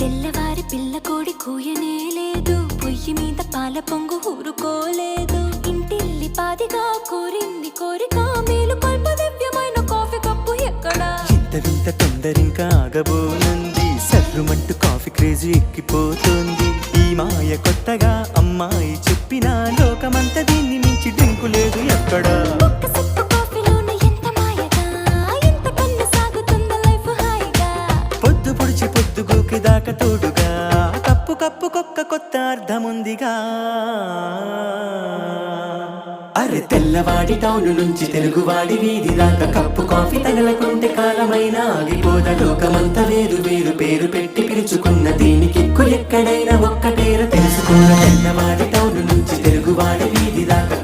తెల్లవారి పిల్ల కోడి కూయనే లేదు, పొయ్యి మీద పాల పొంగు ఊరుకోలేదు. ఇంటిల్లి పాదిగా కోరింది కోరిక, మేలు కొల్ప దివ్యమైన కాఫీ కప్పు ఎక్కడా? ఇంత వింత తొందరింకా ఆగబోనంది, సర్రుమంటూ కాఫీ క్రేజీ ఎక్కిపోతుంది. ఈ మాయ కొత్తగా అమ్మాయి చెప్పినా, లోకమంతా దీన్ని మించి డ్రింకు లేదు ఎక్కడా. పొద్దు పొడిచి పొద్దుగోకి దాకా తోడుగా, కప్పు కప్పుకొక్క కొత్త అర్థముందిగా. అరే తెల్లవాడి టౌను నుంచి తెలుగువాడి వీధి దాకా, కప్పు కాఫీ తగలకుంటే కాలమైనా ఆగిపోద. లోకమంతా వేరు వేరు పేరు పెట్టి పిలుచుకున్న, దీనికి ఎక్కడైనా ఒక్కటేర తెలుసుకున్న. తెల్లవాడి టౌను నుంచి తెలుగువాడి వీధి దాకా